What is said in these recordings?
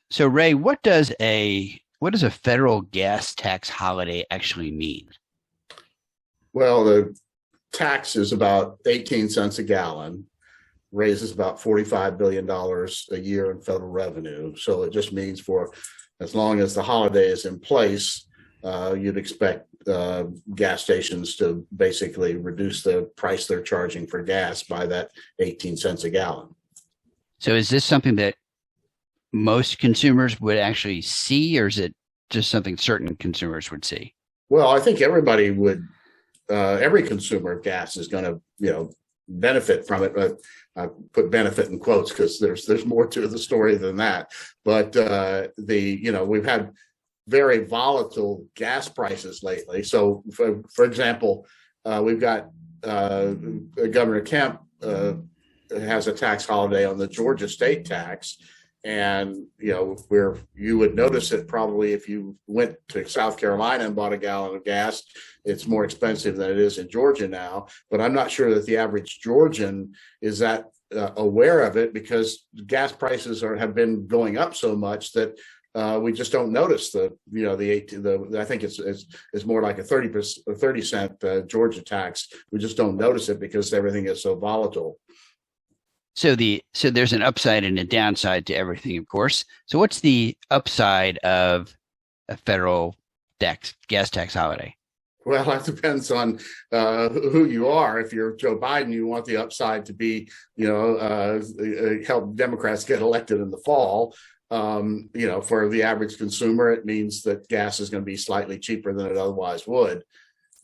So Ray, what does a federal gas tax holiday actually mean? Well, the tax is about 18 cents a gallon, raises about $45 billion a year in federal revenue. So it just means for as long as the holiday is in place, you'd expect gas stations to basically reduce the price they're charging for gas by that 18 cents a gallon. So is this something that most consumers would actually see, or is it just something certain consumers would see? Well, I think every consumer of gas is going to, benefit from it. But I put benefit in quotes because there's more to the story than that. But we've had very volatile gas prices lately. So, for example, we've got Governor Kemp has a tax holiday on the Georgia state tax. And where you would notice it probably if you went to South Carolina and bought a gallon of gas, it's more expensive than it is in Georgia now. But I'm not sure that the average Georgian is that aware of it because gas prices have been going up so much that we just don't notice I think it's more like a 30 cent Georgia tax. We just don't notice it because everything is so volatile. So there's an upside and a downside to everything, of course. So what's the upside of a federal gas tax holiday? Well, that depends on who you are. If you're Joe Biden, you want the upside to be, help Democrats get elected in the fall. For the average consumer, it means that gas is going to be slightly cheaper than it otherwise would.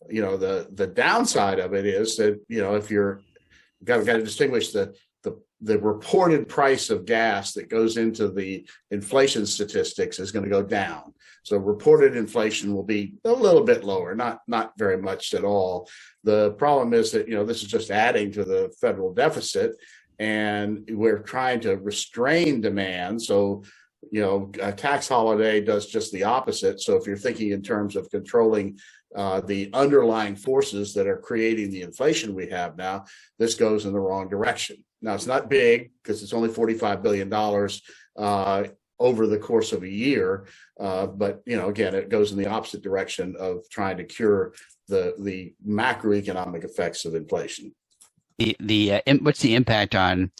The downside of it is that if you're got to distinguish the reported price of gas that goes into the inflation statistics is going to go down. So reported inflation will be a little bit lower, not very much at all. The problem is that this is just adding to the federal deficit, and we're trying to restrain demand. So a tax holiday does just the opposite. So if you're thinking in terms of controlling the underlying forces that are creating the inflation we have now, this goes in the wrong direction. Now, it's not big because it's only $45 billion over the course of a year. But, again, it goes in the opposite direction of trying to cure the macroeconomic effects of inflation. What's the impact on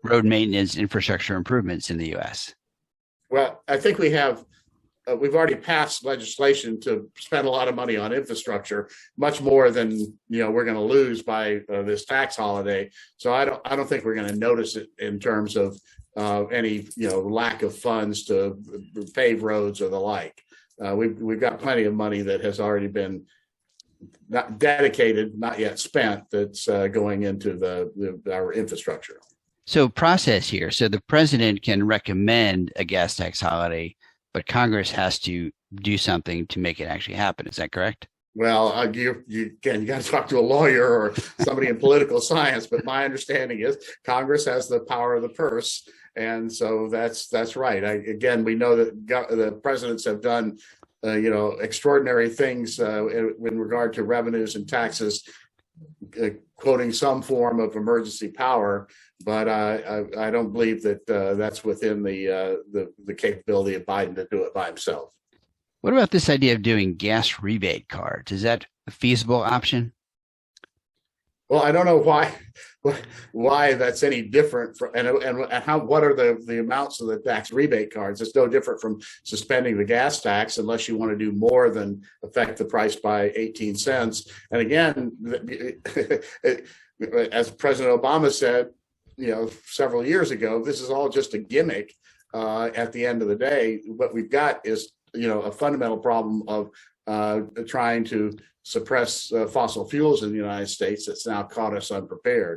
road maintenance infrastructure improvements in the U.S.? Well, I think we've already passed legislation to spend a lot of money on infrastructure, much more than we're going to lose by this tax holiday. So I don't think we're going to notice it in terms of any lack of funds to pave roads or the like. We've got plenty of money that has already been not dedicated, not yet spent. That's going into our infrastructure. So process here. So the president can recommend a gas tax holiday, but Congress has to do something to make it actually happen. Is that correct? Well, you got to talk to a lawyer or somebody in political science. But my understanding is Congress has the power of the purse, and so that's right. Again, we know that the presidents have done extraordinary things in regard to revenues and taxes, quoting some form of emergency power. But I don't believe that that's within the capability of Biden to do it by himself. What about this idea of doing gas rebate cards? Is that a feasible option? Well, I don't know why that's any different from, and how what are the amounts of the tax rebate cards? It's no different from suspending the gas tax unless you want to do more than affect the price by 18 cents. And again, as President Obama said, several years ago, this is all just a gimmick. At the end of the day, what we've got is a fundamental problem of trying to suppress fossil fuels in the United States that's now caught us unprepared.